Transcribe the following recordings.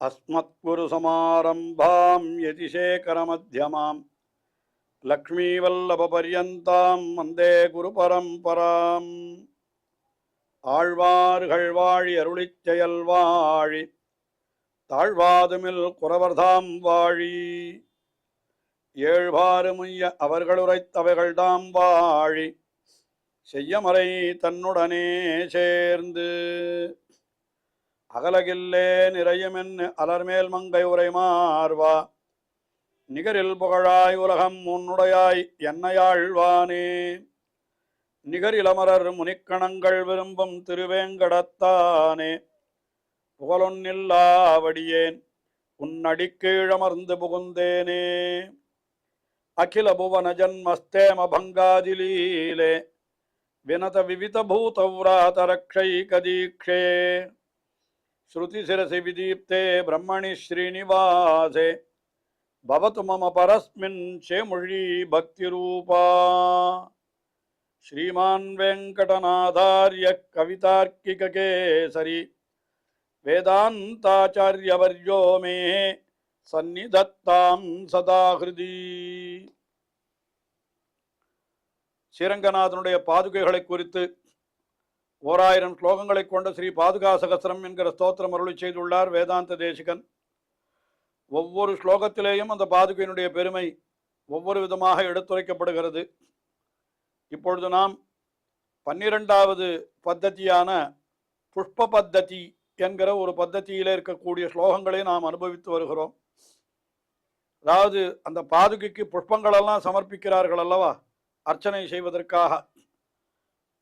अस्मत्कुरुसमारम्भां यतिशेखरमध्यमां लक्ष्मीवल्लभपर्यन्तां वन्दे गुरुपरम्पराम् ஆழ்வார்கள் வாழி அருளிச் செயல் வாழி தாழ்வாதுமில் குறவர்தாம் வாழி ஏழ்வாறுமுய்ய அவர்களுரைத்தவைகள்தாம் வாழி செய்யமறை தன்னுடனே சேர்ந்து அகலகில்லே நிறையுமென்னு அலர்மேல் மங்கை உரை மார்வா நிகரில் புகழாய் உலகம் உன்னுடையாய் என்னையாழ்வானே நிகரிலமரர் முனிக்கணங்கள் விரும்பும் திருவேங்கடத்தானே புகழொன்னில்லாவடியேன் உன்னடிக்கீழமர்ந்து புகுந்தேனே அகில புவன ஜன்மஸ்தேம பங்காதிலீலே வினத விவித பூதவ்ராதரக்ஷைகதீக்ஷே ஸ்ருதிசிரசி விதீப்தே பிரம்மணி ஸ்ரீனிவாசே பவது மம பரஸ்மின் சேமுழி பக்திரூபா श्रीमान् वेंकटनाथार्य कवितार्किककेसरी वेदान्ताचार्यवर्यो मे सन्निधत्तां सदा हृदि ஸ்ரீரங்கநாதனுடைய பாதுகைகளை குறித்து 1000 ஸ்லோகங்களை கொண்ட ஸ்ரீ பாதுகா சகஸ்ரம் என்கிற ஸ்தோத்திரம் அருளி செய்துள்ளார் வேதாந்த தேசிகன். ஒவ்வொரு ஸ்லோகத்திலேயும் அந்த பாதுகையினுடைய பெருமை ஒவ்வொரு விதமாக எடுத்துரைக்கப்படுகிறது. இப்பொழுது நாம் 12வது பத்ததியான புஷ்ப பத்ததி என்கிற ஒரு பத்ததியிலே இருக்கக்கூடிய ஸ்லோகங்களை நாம் அனுபவித்து வருகிறோம். அதாவது அந்த பாதுகைக்கு புஷ்பங்களெல்லாம் சமர்ப்பிக்கிறார்கள் அல்லவா, அர்ச்சனை செய்வதற்காக.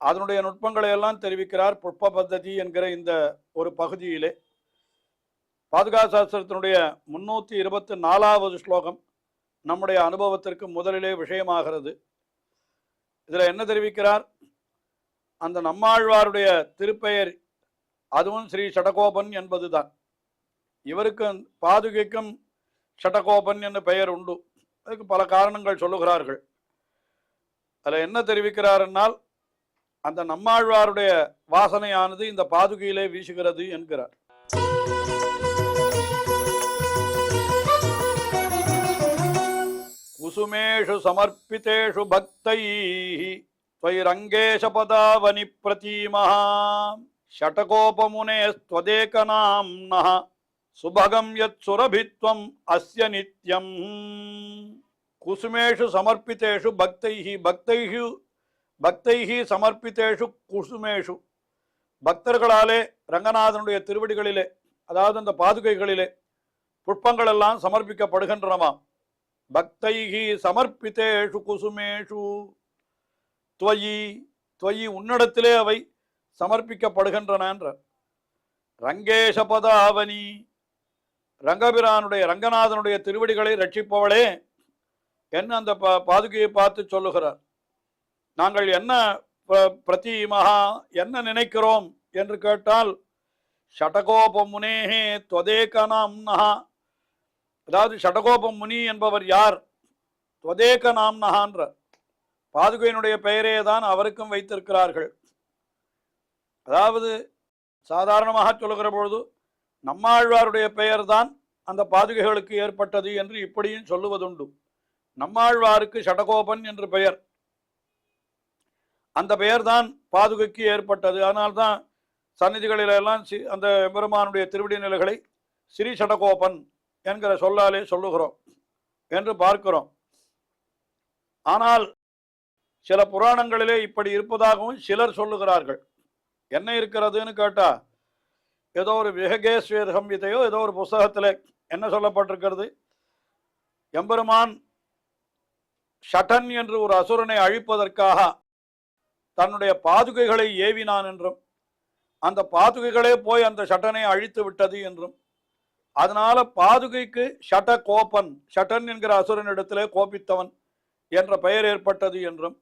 அதனுடைய நுட்பங்களை எல்லாம் தெரிவிக்கிறார் புஷ்ப பத்ததி என்கிற இந்த ஒரு பகுதியிலே. பாதுகா சாஸ்திரத்தினுடைய 324வது ஸ்லோகம் நம்முடைய அனுபவத்திற்கு முதலிலே விஷயமாகிறது. இதில் என்ன தெரிவிக்கிறார்? அந்த நம்மாழ்வாருடைய திருப்பெயர் அதுவும் ஸ்ரீ ஷடகோபன் என்பதுதான். இவருக்கு பாதுகைக்கும் ஷடகோபன் என்ற பெயர் உண்டு. அதுக்கு பல காரணங்கள் சொல்லுகிறார்கள். அதில் என்ன தெரிவிக்கிறார் என்னால், அந்த நம்மாழ்வாருடைய வாசனையானது இந்த பாதுகையிலே வீசுகிறது என்கிறார். कुसुमेषु समर्पितेषु भक्तैः त्वयिरङ्गेश पदावनि प्रतीमः षटकोपमुनेस्त्वदेकनाम्नः सुभगं यत्सुरभित्वम् अस्य नित्यम्. कुसुमेषु समर्पितेषु भक्तैः समर्पितेषु कुसुमेषु பக்தர்களாலே ரங்கநாதனுடைய திருவடிகளிலே, அதாவது அந்த பாதுகைகளிலே புஷ்பங்கள் எல்லாம் சமர்ப்பிக்கப்படுகின்றனவாம். பக்தைஹி சமர்ப்பித்தேஷு குசுமேஷு துவயி உன்னிடத்திலே அவை சமர்ப்பிக்கப்படுகின்றன என்ற. ரங்கேஷ பதாவனி, ரங்கநாதனுடைய திருவடிகளை ரட்சிப்பவளே என்ன அந்த பாதுகையை பார்த்து சொல்லுகிறார். நாங்கள் என்ன பிரதிமகா என்ன நினைக்கிறோம் என்று கேட்டால், ஷடகோப முனேஹே துவதேகநாம்னஹா, அதாவது ஷடகோப முனி என்பவர் யார்? துவதேக நாம்னஹான்ற பாதுகையினுடைய பெயரே தான் அவருக்கும் வைத்திருக்கிறார்கள். அதாவது சாதாரணமாக சொல்லுகிற பொழுது நம்மாழ்வாருடைய பெயர் தான் அந்த பாதுகைகளுக்கு ஏற்பட்டது என்று இப்படியும் சொல்லுவதுண்டு. நம்மாழ்வாருக்கு ஷடகோபன் என்று பெயர், அந்த பெயர் தான் பாதுகைக்கு ஏற்பட்டது. அதனால்தான் சந்நிதிகளிலெல்லாம் அந்த பெருமானுடைய திருவடி நிலைகளை ஸ்ரீ ஷடகோபன் என்கிற சொல்லாலே சொல்லுகிறோம் என்று பார்க்கிறோம். ஆனால் சில புராணங்களிலே இப்படி இருப்பதாகவும் சிலர் சொல்லுகிறார்கள். என்ன இருக்கிறதுன்னு கேட்டா, ஏதோ ஒரு விஹகேஸ்வேத சம்ஹிதையோ ஏதோ ஒரு புஸ்தகத்தில் என்ன சொல்லப்பட்டிருக்கிறது, எம்பெருமான் ஷடன் என்று ஒரு அசுரனை அழிப்பதற்காக தன்னுடைய பாதுகைகளை ஏவினான் என்றும், அந்த பாதுகைகளே போய் அந்த ஷட்டனை அழித்து விட்டது என்றும், அதனால பாதுகைக்கு ஷடகோபன், ஷடன் என்கிற அசுரனிடத்திலே கோபித்தவன் என்ற பெயர் ஏற்பட்டது என்றும்,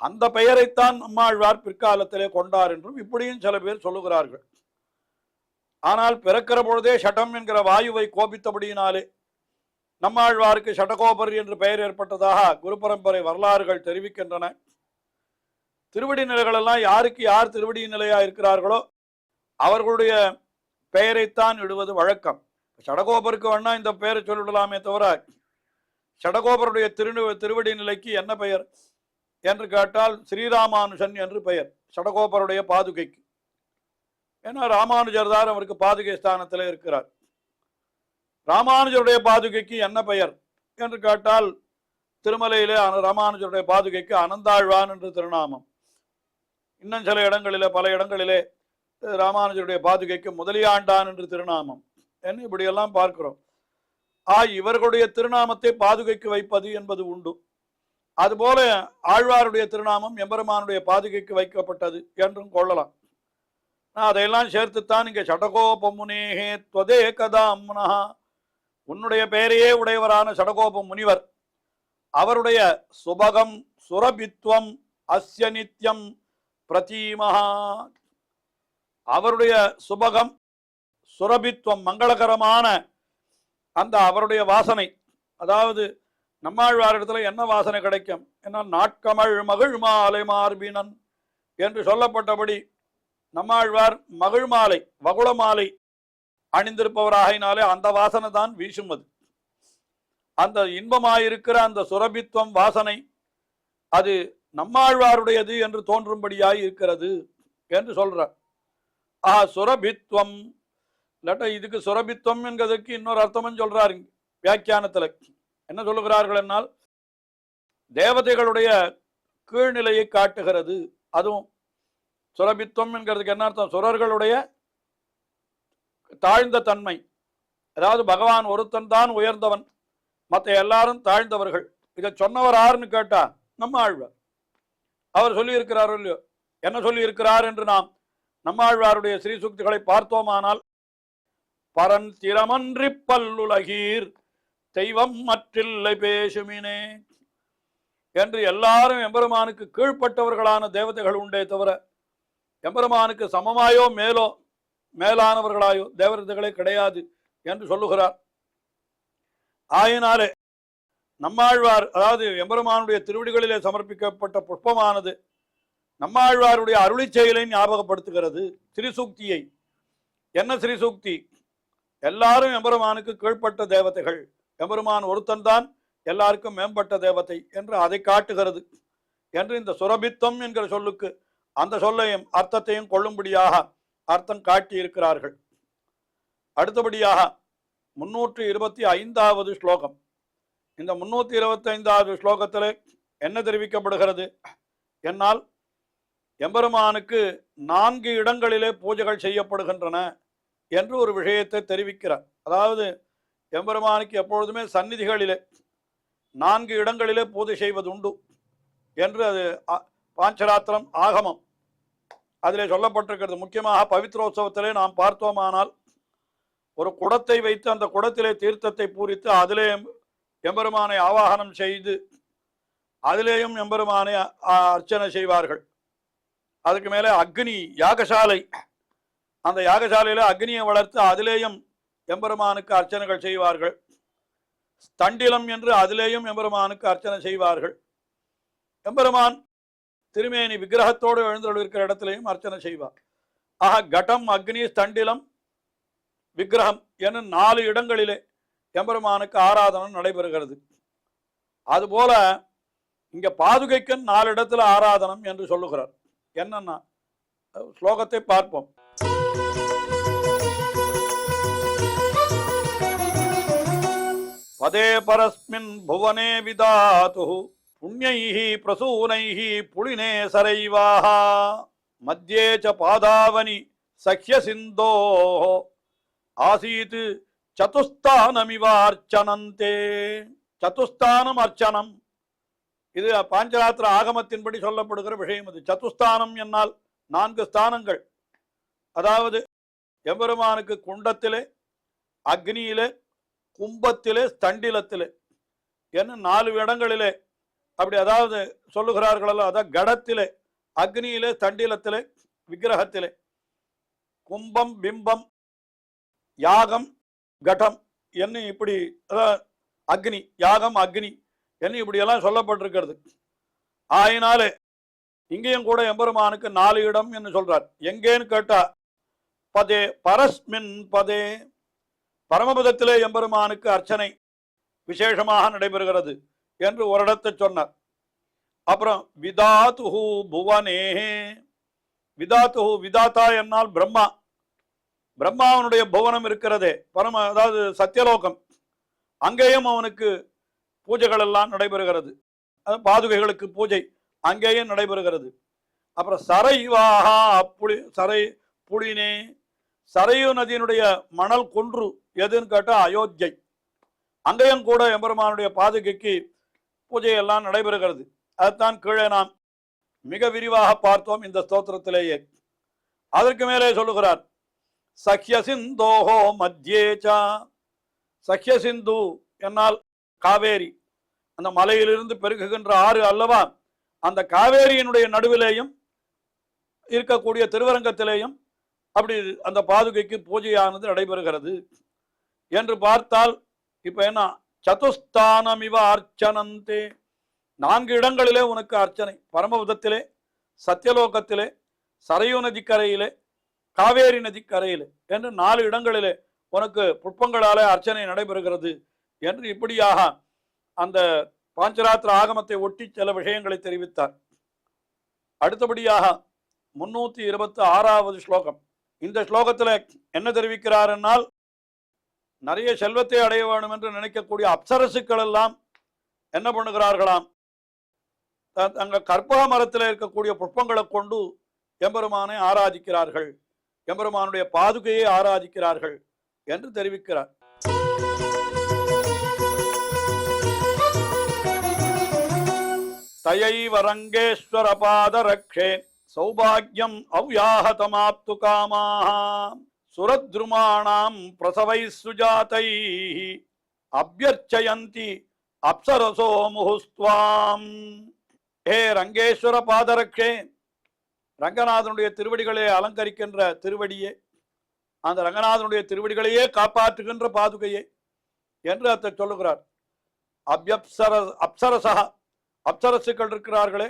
அந்த பெயரைத்தான் நம்மாழ்வார் பிற்காலத்திலே கொண்டார் என்றும் இப்படியும் சில பேர் சொல்லுகிறார்கள். ஆனால் பிறக்கிற பொழுதே ஷடம் என்கிற வாயுவை கோபித்தபடியினாலே நம்மாழ்வாருக்கு ஷடகோபர் என்று பெயர் ஏற்பட்டதாக குரு பரம்பரை வரலாறுகள் தெரிவிக்கின்றன. திருவடி நிலைகளெல்லாம் யாருக்கு யார் திருவடி நிலையா இருக்கிறார்களோ அவர்களுடைய பெயரைத்தான் இடுவது வழக்கம். சடகோபருக்கு வேணா இந்த பெயரை சொல்லிவிடலாமே தவிர சடகோபருடைய திருவடி நிலைக்கு என்ன பெயர் என்று கேட்டால் ஸ்ரீராமானுஜன் என்று பெயர் சடகோபருடைய பாதுகைக்கு. ஏன்னா ராமானுஜர் தான் அவருக்கு பாதுகை ஸ்தானத்தில் இருக்கிறார். ராமானுஜருடைய பாதுகைக்கு என்ன பெயர் என்று கேட்டால் திருமலையிலே ராமானுஜருடைய பாதுகைக்கு அனந்தாழ்வான் என்று திருநாமம். இன்னும் சில இடங்களிலே பல இடங்களிலே ராமானுஜருடைய பாதுகைக்கு முதலியாண்டான் என்று திருநாமம் என்று இப்படியெல்லாம் பார்க்கிறோம். இவர்களுடைய திருநாமத்தை பாதுகைக்கு வைப்பது என்பது உண்டு. அதுபோல ஆழ்வாருடைய திருநாமம் எம்பெருமானுடைய பாதுகைக்கு வைக்கப்பட்டது என்றும் கொள்ளலாம். அதையெல்லாம் சேர்த்துத்தான் இங்கே சடகோபமுனேகே துவதே கதாம்னா, உன்னுடைய பெயரையே உடையவரான சடகோப முனிவர் அவருடைய சுபகம் சுரபித்வம் அஸ்ய நித்யம் பிரதீமஹா, அவருடைய சுபகம் சுரபித்வம் மங்களகரமான அந்த அவருடைய வாசனை, அதாவது நம்மாழ்வாரிடத்துல என்ன வாசனை கிடைக்கும் என்ன, நாட்கமழ் மகிழ் மாலை மார்பினன் என்று சொல்லப்பட்டபடி நம்மாழ்வார் மகிழ் மாலை வகுள மாலை அணிந்திருப்பவராகினாலே அந்த வாசனை தான் வீசும். அந்த இன்பமாயிருக்கிற அந்த சுரபித்வம் வாசனை அது நம்மாழ்வாருடையது என்று தோன்றும்படியாய் இருக்கிறது என்று சொல்றார். சுரபித்வம் இல்லாட்ட இதுக்கு சுரபித்வம் என்கிறதுக்கு இன்னொரு அர்த்தமும் சொல்றாரு வியாக்கியானத்தில். என்ன சொல்லுகிறார்கள் என்னால் தேவதைகளுடைய கீழ்நிலையை காட்டுகிறது. அதுவும் சுரபித்வம் என்கிறதுக்கு என்ன அர்த்தம், சுரர்களுடைய தாழ்ந்த தன்மை. அதாவது பகவான் ஒருத்தன் தான் உயர்ந்தவன், மற்ற எல்லாரும் தாழ்ந்தவர்கள். இதை சொன்னவர் யாருன்னு கேட்டா நம்ம ஆழ்வார். அவர் சொல்லி இருக்கிறாரோ இல்லையோ, என்ன சொல்லி இருக்கிறார் என்று நாம் நம்மாழ்வாருடைய ஸ்ரீசூக்திகளை பார்த்தோமானால், பரன் திறமன்றி பல்லுலகீர் தெய்வம் மற்றில்லை பேசுமினே என்று எல்லாரும் எம்பெருமானுக்கு கீழ்ப்பட்டவர்களான தேவதைகள் உண்டே தவிர எம்பெருமானுக்கு சமமாயோ மேலோ மேலானவர்களாயோ தேவதைகளே கிடையாது என்று சொல்லுகிறார். ஆயினாலே நம்மாழ்வார், அதாவது எம்பெருமானுடைய திருவடிகளிலே சமர்ப்பிக்கப்பட்ட புஷ்பமானது நம்மாழ்வாருடைய அருளி செயலை ஞாபகப்படுத்துகிறது. ஸ்ரீசூக்தியை. என்ன ஸ்ரீசூக்தி? எல்லாரும் எம்பெருமானுக்கு கீழ்ப்பட்ட தேவதைகள், எம்பெருமான் ஒருத்தன் தான் எல்லாருக்கும் மேம்பட்ட தேவதை என்று அதை காட்டுகிறது என்று இந்த சுரபித்தம் என்கிற சொல்லுக்கு அந்த சொல்லையும் அர்த்தத்தையும் கொள்ளும்படியாக அர்த்தம் காட்டி இருக்கிறார்கள். அடுத்தபடியாக 325வது ஸ்லோகம். இந்த 325வது ஸ்லோகத்தில் என்ன தெரிவிக்கப்படுகிறது என்னால், எம்பெருமானுக்கு 4 இடங்களிலே பூஜைகள் செய்யப்படுகின்றன என்று ஒரு விஷயத்தை தெரிவிக்கிறார். அதாவது எம்பெருமானுக்கு எப்பொழுதுமே சந்நிதிகளிலே 4 இடங்களிலே பூஜை செய்வது உண்டு என்று அது பாஞ்சராத்திரம் ஆகமம் அதிலே சொல்லப்பட்டிருக்கிறது. முக்கியமாக பவித்ரோத்சவத்திலே நாம் பார்த்தோமானால் ஒரு குடத்தை வைத்து அந்த குடத்திலே தீர்த்தத்தை பூரித்து அதிலே எம்பெருமானை ஆவாகனம் செய்து அதிலேயும் எம்பெருமானை அர்ச்சனை செய்வார்கள். அதுக்கு மேலே அக்னி யாகசாலை, அந்த யாகசாலையில் அக்னியை வளர்த்து அதிலேயும் எம்பெருமானுக்கு அர்ச்சனைகள் செய்வார்கள். தண்டிலம் என்று அதிலேயும் எம்பெருமானுக்கு அர்ச்சனை செய்வார்கள். எம்பெருமான் திருமேனி விக்கிரகத்தோடு எழுந்தருளிருக்கிற இடத்திலையும் அர்ச்சனை செய்வார். கடம் அக்னி தண்டிலம் விக்கிரகம் என 4 இடங்களிலே எம்பெருமானுக்கு ஆராதனம் நடைபெறுகிறது. அதுபோல இங்க பாதுகைக்கு 4 இடத்துல ஆராதனம் என்று சொல்லுகிறார். என்னன்னா ஸ்லோகத்தை பார்ப்போம். பதே பரஸ்மின் புவனே விதாது புண்யைஹி பிரசூனைஹி புளினே சரைவாஹ மத்யே ச பாதாவனி சக்ய சிந்தோ ஆசீத் சதுஸ்தானமிவார்ச்சனந்தே. சதுஸ்தானம் அர்ச்சனம், இது பாஞ்சராத்திர ஆகமத்தின்படி சொல்லப்படுகிற விஷயம். இது சதுஸ்தானம் என்னால் 4 ஸ்தானங்கள். அதாவது எம்பெருமானுக்கு குண்டத்திலே, அக்னியிலே, கும்பத்திலே, ஸ்தண்டிலத்திலே என்ன 4 இடங்களிலே அப்படி அதாவது சொல்லுகிறார்களோ, அதான் கடத்திலே, அக்னியிலே, தண்டிலத்திலே, விக்கிரகத்திலே, கும்பம், பிம்பம், யாகம், கடம் என்ன இப்படி, அதாவது அக்னி, யாகம், அக்னி என்ன இப்படியெல்லாம் சொல்லப்பட்டிருக்கிறது. ஆயினாலே இங்கேயும் கூட எம்பெருமானுக்கு 4 இடம் என்று சொல்றார். எங்கேன்னு கேட்டா பதே பரஸ்மின் பதே, பரமபதத்திலே எம்பெருமானுக்கு அர்ச்சனை விசேஷமாக நடைபெறுகிறது என்று ஒரு இடத்தை சொன்னார். அப்புறம் விதாத்துஹு புவனேஹே, விதாத்துஹு, விதாத்தா என்னால் பிரம்மா, பிரம்மாவனுடைய புவனம் இருக்கிறதே அதாவது சத்தியலோகம், அங்கேயும் அவனுக்கு பூஜைகள் எல்லாம் நடைபெறுகிறது. பாதுகைகளுக்கு பூஜை அங்கேயும் நடைபெறுகிறது. அப்புறம் சரைவாகா சரை புலினே, சரையு நதியினுடைய மணல் குன்று எதுன்னு கேட்டா அயோத்தியை, அங்கேயும் கூட எம்பெருமானுடைய பாதுகைக்கு பூஜை எல்லாம் நடைபெறுகிறது. அதுதான் கீழே நாம் மிக விரிவாக பார்த்தோம் இந்த ஸ்தோத்திரத்திலேயே. அதற்கு மேலே சொல்லுகிறார், சஹ்ய சிந்தோஹோ மத்தியேச்சா, சஹ்ய சிந்து என்னால் காவேரி, அந்த மலையிலிருந்து பெருகுகின்ற ஆறு அல்லவா, அந்த காவேரியினுடைய நடுவிலேயும் இருக்கக்கூடிய திருவரங்கத்திலேயும் அப்படி அந்த பாதுகைக்கு பூஜையானது நடைபெறுகிறது என்று பார்த்தால், இப்ப என்ன, சதுஸ்தானமிவ அர்ச்சனந்தே, 4 இடங்களிலே உனக்கு அர்ச்சனை, பரமபதத்திலே, சத்தியலோகத்திலே, சரையு நதிக்கரையிலே, காவேரி நதிக்கரையிலே என்று 4 இடங்களிலே உனக்கு புஷ்பங்களாலே அர்ச்சனை நடைபெறுகிறது என்று இப்படியாக அந்த பாஞ்சராத்திர ஆகமத்தை ஒட்டி சில விஷயங்களை தெரிவித்தார். அடுத்தபடியாக 326வது ஸ்லோகம். இந்த ஸ்லோகத்தில் என்ன தெரிவிக்கிறார் என்னால், நிறைய செல்வத்தை அடைய வேண்டும் என்று நினைக்கக்கூடிய அப்சரசுக்கள் எல்லாம் என்ன பண்ணுகிறார்களாம், அங்க கற்பக மரத்தில் இருக்கக்கூடிய புஷ்பங்களை கொண்டு எம்பெருமானை ஆராதிக்கிறார்கள், எம்பெருமானுடைய பாதுகையை ஆராதிக்கிறார்கள் என்று தெரிவிக்கிறார். தயைவ ரங்கேஸ்வர பாத ரக்ஷே சௌபாகியம் அவ்யாஹதமாப்து காமாக சுரத்ருமாணாம் பிரசவை சுஜாதை அப்யர்ச்சயந்தி அப்சரசோ முஹுஸ்துவாம். ஹே ரங்கேஸ்வர பாதரக்ஷே, ரங்கநாதனுடைய திருவடிகளை அலங்கரிக்கின்ற திருவடியே, அந்த ரங்கநாதனுடைய திருவடிகளையே காப்பாற்றுகின்ற பாதுகையே என்று அதை சொல்லுகிறார். அப்சரசா, அப்சரசுக்கள் இருக்கிறார்களே,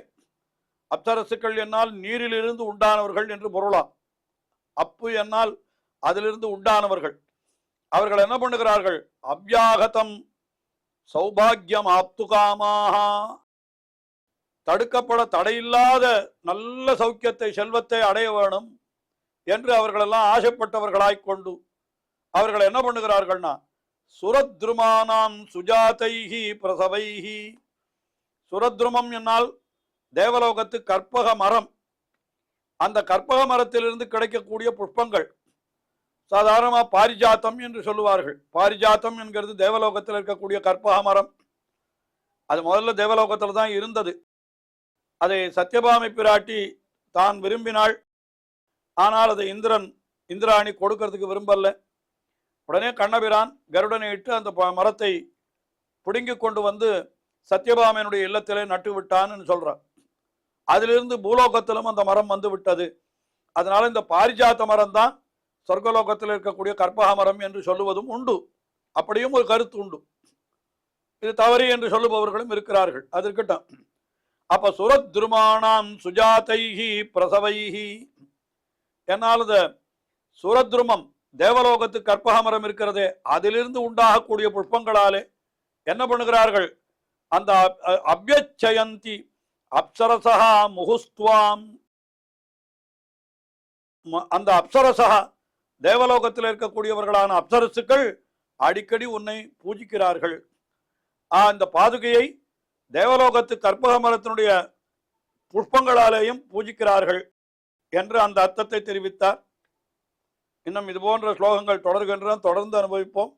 அப்சரசுக்கள் என்னால் நீரிலிருந்து உண்டானவர்கள் என்று பொருளாம். அப்பு என்னால் அதிலிருந்து உண்டானவர்கள். அவர்கள் என்ன பண்ணுகிறார்கள், அவ்யாகதம் சௌபாகியம் ஆப்துகாமாக, தடையில்லாத நல்ல சௌக்கியத்தை, செல்வத்தை அடைய வேணும் என்று அவர்களெல்லாம் ஆசைப்பட்டவர்களாய் கொண்டு அவர்கள் என்ன பண்ணுகிறார்கள்னா, சுரத்ருமானாம் சுஜாதைஹி பிரசவைஹி, சுரத்ருமம் என்னால் தேவலோகத்து கற்பக மரம், அந்த கற்பக மரத்திலிருந்து கிடைக்கக்கூடிய புஷ்பங்கள், சாதாரணமாக பாரிஜாத்தம் என்று சொல்லுவார்கள். பாரிஜாத்தம் என்கிறது தேவலோகத்தில் இருக்கக்கூடிய கற்பக மரம். அது முதல்ல தேவலோகத்தில் தான் இருந்தது. அதை சத்யபாமை பிராட்டி தான் விரும்பினாள். ஆனால் அதை இந்திராணி கொடுக்கறதுக்கு விரும்பல. உடனே கண்ணபிரான் கருடனை இட்டு அந்த மரத்தை பிடுங்கி கொண்டு வந்து சத்யபாமையினுடைய இல்லத்திலே நட்டு விட்டான்னு சொல்றான். அதிலிருந்து பூலோகத்திலும் அந்த மரம் வந்து விட்டது. அதனால இந்த பாரிஜாத்த மரம் தான் சொர்க்கலோகத்தில் இருக்கக்கூடிய கற்பக மரம் என்று சொல்லுவதும் உண்டு. அப்படியும் ஒரு கருத்து உண்டு. இது தவறு என்று சொல்லுபவர்களும் இருக்கிறார்கள். அது இருக்கட்டும். அப்ப சுரத்ருமானாம் சுஜாதைஹி பிரசவைஹி என்னால் இந்த சுரத்ருமம் தேவலோகத்து கற்பக மரம் இருக்கிறதே, அதிலிருந்து உண்டாகக்கூடிய புஷ்பங்களாலே என்ன பண்ணுகிறார்கள், அந்த அப்யச்சயந்தி அப்சரசா முஹுஸ்துவாம், அந்த அப்சரசா தேவலோகத்தில் இருக்கக்கூடியவர்களான அப்சரசுக்கள் அடிக்கடி உன்னை பூஜிக்கிறார்கள். அந்த பாதுகையை தேவலோகத்து கற்பக மரத்தினுடைய புஷ்பங்களாலேயும் பூஜிக்கிறார்கள் என்று அந்த அர்த்தத்தை தெரிவித்தார். இன்னும் இது போன்ற ஸ்லோகங்கள் தொடர்கின்றன, தொடர்ந்து அனுபவிப்போம்.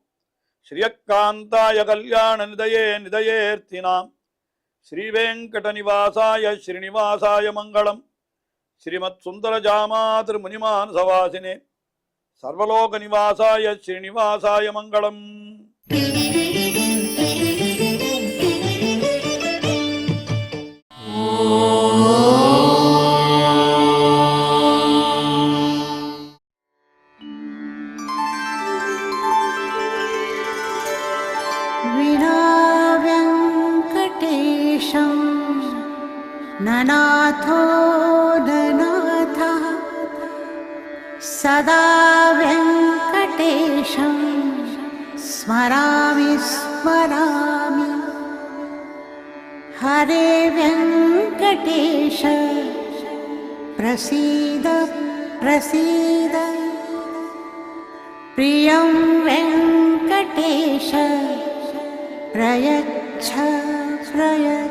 ஸ்ரீயக்காந்தாய கல்யாண நிதயே நிதயேர்த்தினாம் ஸ்ரீவேங்கட நிவாசாய ஸ்ரீனிவாசாய மங்களம். ஸ்ரீமத் சுந்தர ஜாமாதிர் முனிமான் சவாசினே சர்வலோக நிவாசாய ஸ்ரீனிவாசாய மங்களம். ननाथो ननाथः सदा वेङ्कटेशं स्मरामि स्मरामि हरे वेङ्कटेश प्रसीद प्रसीद प्रियं वेङ्कटेश प्रयच्छ प्रयच्छ।